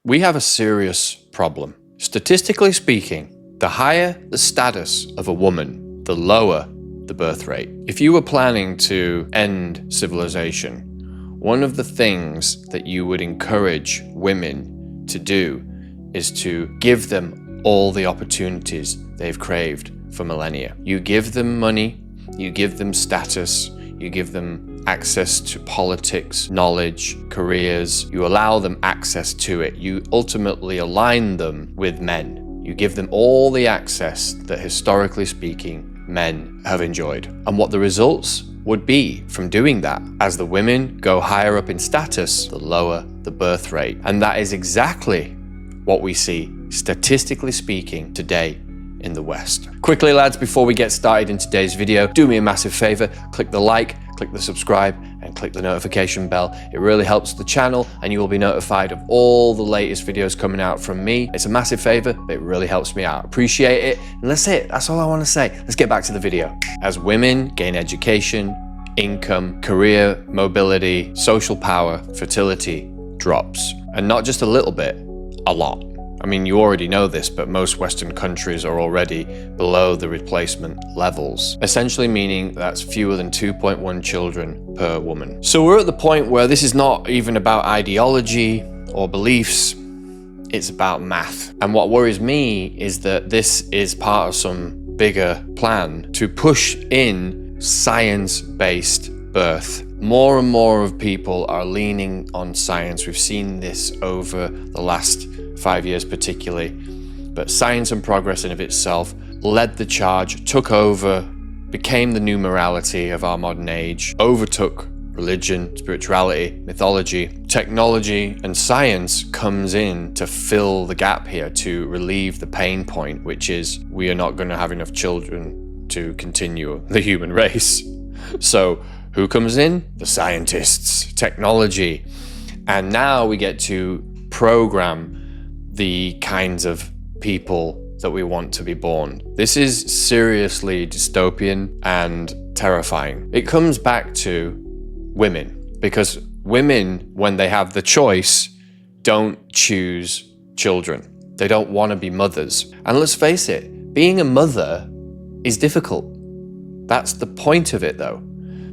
We have a serious problem. Statistically speaking, the higher the status of a woman, the lower the birth rate. If you were planning to end civilization, one of the things that you would encourage women to do is to give them all the opportunities they've craved for millennia. You give them money, you give them status, you give them access to politics, knowledge, careers. You allow them access to it. You ultimately align them with men. You give them all the access that, historically speaking, men have enjoyed. And what the results would be from doing that, as the women go higher up in status, the lower the birth rate. And that is exactly what we see, statistically speaking, today in the West. Quickly, lads, before we get started in today's video, do me a massive favor, click the like, click the subscribe, and click the notification bell. It really helps the channel, and you will be notified of all the latest videos coming out from me. It's a massive favor, but it really helps me out. Appreciate it. And that's it. That's all I want to say. Let's get back to the video. As women gain education, income, career, mobility, social power, fertility drops. And not just a little bit, a lot. I mean, you already know this, but most Western countries are already below the replacement levels, essentially meaning that's fewer than 2.1 children per woman. So we're at the point where this is not even about ideology or beliefs, it's about math. And what worries me is that this is part of some bigger plan to push in science-based birth. More and more of people are leaning on science. We've seen this over the last 5 years particularly, but science and progress in of itself led the charge, took over, became the new morality of our modern age, overtook religion, spirituality, mythology. Technology and science comes in to fill the gap here, to relieve the pain point, which is we are not going to have enough children to continue the human race. So who comes in? The scientists, technology. And now we get to program the kinds of people that we want to be born. This is seriously dystopian and terrifying. It comes back to women, because women, when they have the choice, don't choose children. They don't want to be mothers. And let's face it, being a mother is difficult. That's the point of it, though.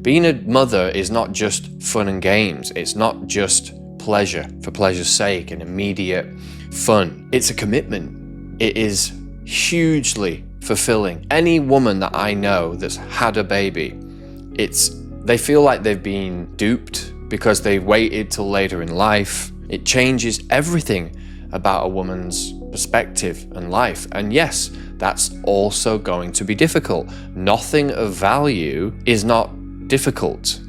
Being a mother is not just fun and games. It's not just pleasure for pleasure's sake and immediate fun. It's a commitment. It is hugely fulfilling. Any woman that I know that's had a baby, they feel like they've been duped because they waited till later in life. It changes everything about a woman's perspective and life. And yes, that's also going to be difficult. Nothing of value is not difficult.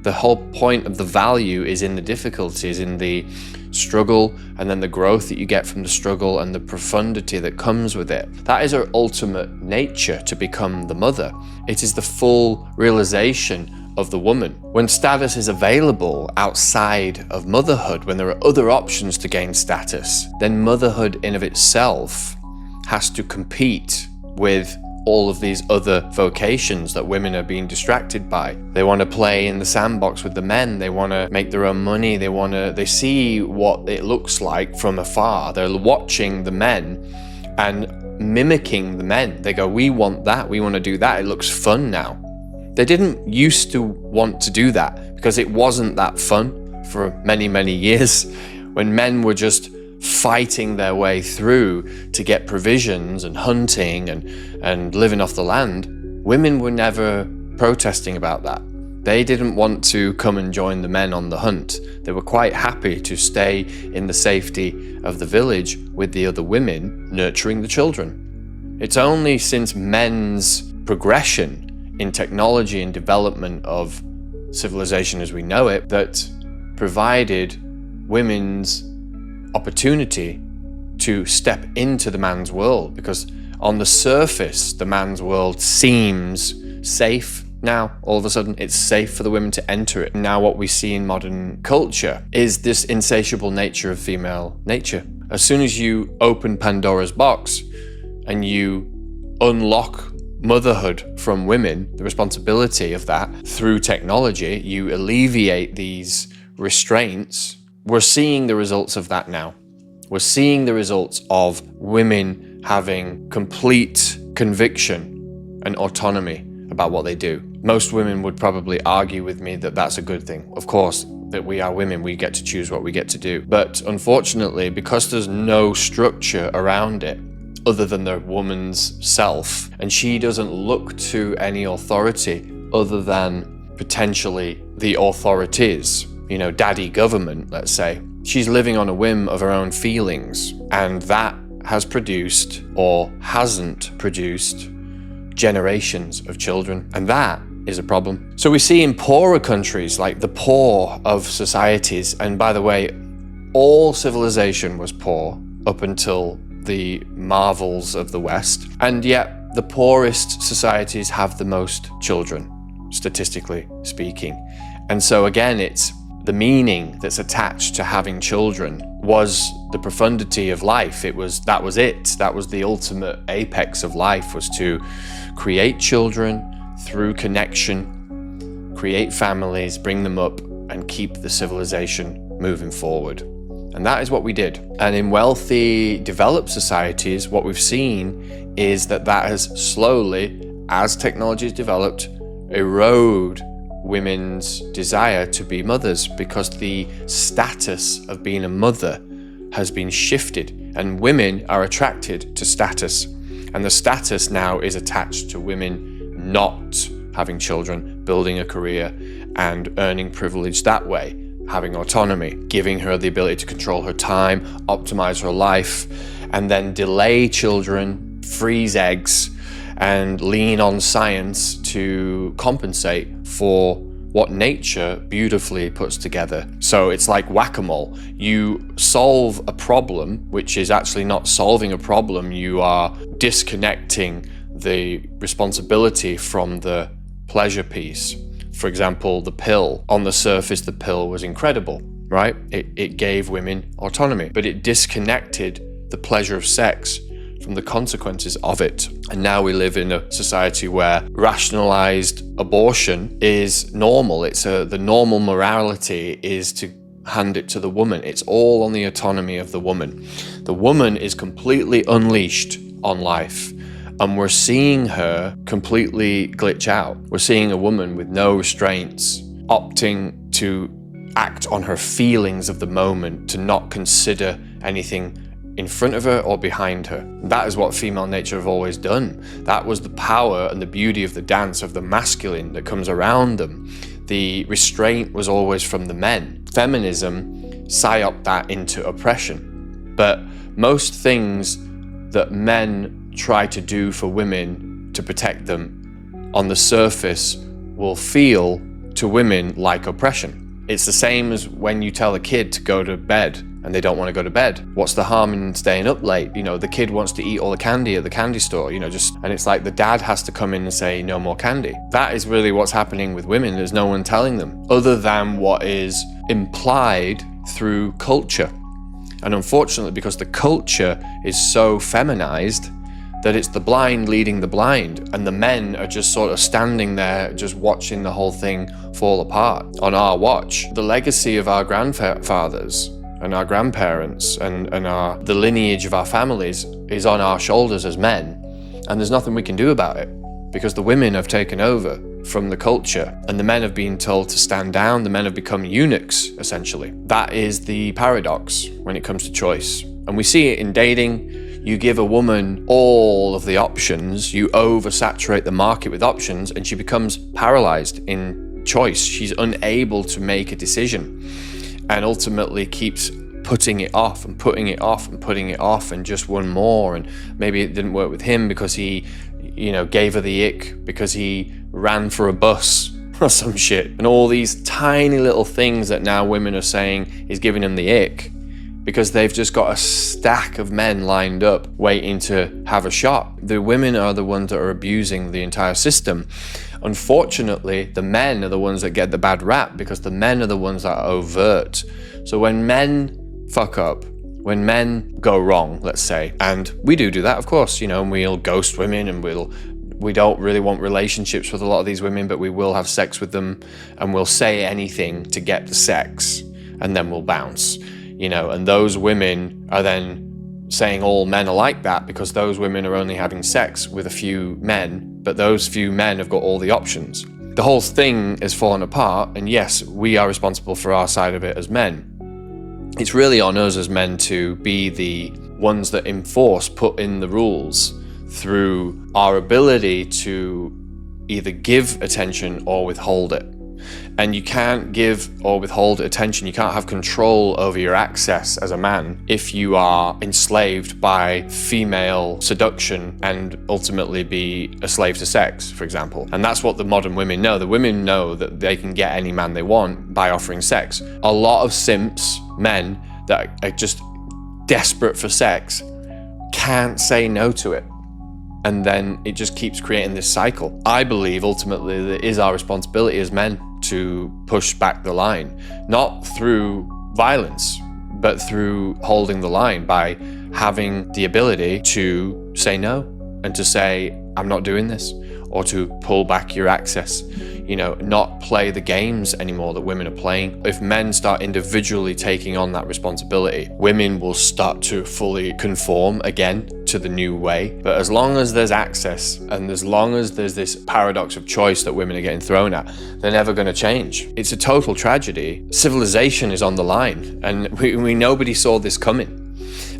The whole point of the value is in the difficulties, in the struggle, and then the growth that you get from the struggle and the profundity that comes with it. That is our ultimate nature, to become the mother. It is the full realization of the woman. When status is available outside of motherhood, when there are other options to gain status, then motherhood in of itself has to compete with all of these other vocations that women are being distracted by. They want to play in the sandbox with the men. They want to make their own money. They see what it looks like from afar. They're watching the men and mimicking the men. They go, we want that. We want to do that. It looks fun now. They didn't used to want to do that because it wasn't that fun for many, many years, when men were just fighting their way through to get provisions and hunting and living off the land. Women were never protesting about that. They didn't want to come and join the men on the hunt. They were quite happy to stay in the safety of the village with the other women, nurturing the children. It's only since men's progression in technology and development of civilization as we know it that provided women's opportunity to step into the man's world, because on the surface the man's world seems safe now. All of a sudden it's safe for the women to enter it. Now what we see in modern culture is this insatiable nature of female nature. As soon as you open Pandora's box and you unlock motherhood from women, the responsibility of that through technology, you alleviate these restraints. We're seeing the results of that now. We're seeing the results of women having complete conviction and autonomy about what they do. Most women would probably argue with me that that's a good thing. Of course, that we are women, we get to choose what we get to do. But unfortunately, because there's no structure around it, other than the woman's self, and she doesn't look to any authority other than potentially the authorities, daddy government, let's say. She's living on a whim of her own feelings, and that has produced or hasn't produced generations of children, and that is a problem. So we see in poorer countries, like the poor of societies, and by the way, all civilization was poor up until the marvels of the West, and yet the poorest societies have the most children, statistically speaking. And so again, it's the meaning that's attached to having children was the profundity of life. That was the ultimate apex of life, was to create children through connection, create families, bring them up, and keep the civilization moving forward. And that is what we did. And in wealthy, developed societies, what we've seen is that has slowly, as technology has developed, erode women's desire to be mothers, because the status of being a mother has been shifted, and women are attracted to status. And the status now is attached to women not having children, building a career, and earning privilege that way, having autonomy, giving her the ability to control her time, optimize her life, and then delay children, freeze eggs, and lean on science to compensate for what nature beautifully puts together. So it's like whack-a-mole. You solve a problem, which is actually not solving a problem. You are disconnecting the responsibility from the pleasure piece. For example, the pill. On the surface, the pill was incredible, right? It gave women autonomy, but it disconnected the pleasure of sex from the consequences of it. And now we live in a society where rationalized abortion is normal. The normal morality is to hand it to the woman. It's all on the autonomy of the woman. The woman is completely unleashed on life, and we're seeing her completely glitch out. We're seeing a woman with no restraints, opting to act on her feelings of the moment, to not consider anything in front of her or behind her. That is what female nature have always done. That was the power and the beauty of the dance of the masculine that comes around them. The restraint was always from the men. Feminism psyoped that into oppression. But most things that men try to do for women to protect them on the surface will feel to women like oppression. It's the same as when you tell a kid to go to bed and they don't want to go to bed. What's the harm in staying up late? The kid wants to eat all the candy at the candy store, and it's like the dad has to come in and say, no more candy. That is really what's happening with women. There's no one telling them, other than what is implied through culture. And unfortunately, because the culture is so feminized, that it's the blind leading the blind, and the men are just sort of standing there just watching the whole thing fall apart on our watch. The legacy of our grandfathers and our grandparents and the lineage of our families is on our shoulders as men, and there's nothing we can do about it, because the women have taken over from the culture, and the men have been told to stand down. The men have become eunuchs, essentially. That is the paradox when it comes to choice. And we see it in dating. You give a woman all of the options, you oversaturate the market with options, and she becomes paralyzed in choice. She's unable to make a decision, and ultimately keeps putting it off and putting it off and putting it off, and just one more. And maybe it didn't work with him because he, gave her the ick because he ran for a bus or some shit. And all these tiny little things that now women are saying is giving them the ick, because they've just got a stack of men lined up waiting to have a shot. The women are the ones that are abusing the entire system. Unfortunately, the men are the ones that get the bad rap, because the men are the ones that are overt. So when men fuck up, when men go wrong, let's say, and we do that, of course, and we'll ghost women, and we don't really want relationships with a lot of these women, but we will have sex with them, and we'll say anything to get the sex, and then we'll bounce. and those women are then saying all men are like that because those women are only having sex with a few men, but those few men have got all the options. The whole thing is fallen apart, and yes, we are responsible for our side of it as men. It's really on us as men to be the ones that enforce, put in the rules through our ability to either give attention or withhold it. And you can't give or withhold attention, you can't have control over your access as a man if you are enslaved by female seduction and ultimately be a slave to sex, for example. And that's what the modern women know. The women know that they can get any man they want by offering sex. A lot of simps, men that are just desperate for sex, can't say no to it. And then it just keeps creating this cycle. I believe ultimately that it is our responsibility as men to push back the line, not through violence, but through holding the line by having the ability to say no and to say, I'm not doing this, or to pull back your access, not play the games anymore that women are playing. If men start individually taking on that responsibility, women will start to fully conform again to the new way. But as long as there's access and as long as there's this paradox of choice that women are getting thrown at, they're never going to change. It's a total tragedy. Civilization is on the line, and we nobody saw this coming,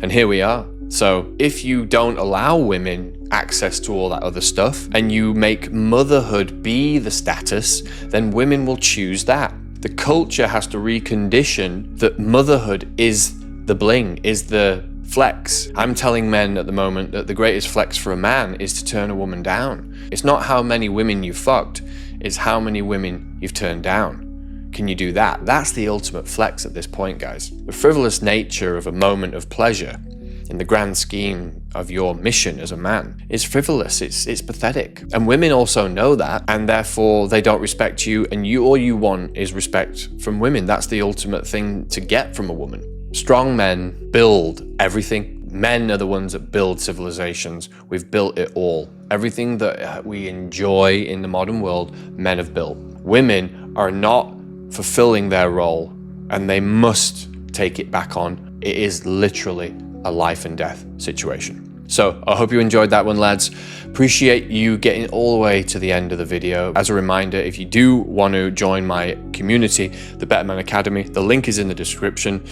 and here we are. So if you don't allow women access to all that other stuff and you make motherhood be the status, then women will choose that. The culture has to recondition that motherhood is the bling, is the flex. I'm telling men at the moment that the greatest flex for a man is to turn a woman down. It's not how many women you've fucked, it's how many women you've turned down. Can you do that? That's the ultimate flex at this point, guys. The frivolous nature of a moment of pleasure in the grand scheme of your mission as a man is frivolous, it's pathetic. And women also know that, and therefore they don't respect you, and all you want is respect from women. That's the ultimate thing to get from a woman. Strong men build everything. Men are the ones that build civilizations. We've built it all. Everything that we enjoy in the modern world, men have built. Women are not fulfilling their role, and they must take it back on. It is literally a life and death situation. So I hope you enjoyed that one, lads. Appreciate you getting all the way to the end of the video. As a reminder, if you do want to join my community, the Better Man Academy, the link is in the description.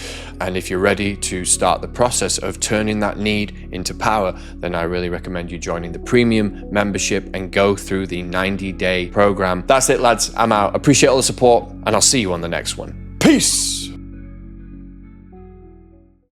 And if you're ready to start the process of turning that need into power, then I really recommend you joining the premium membership and go through the 90-day program. That's it, lads. I'm out. Appreciate all the support, and I'll see you on the next one. Peace.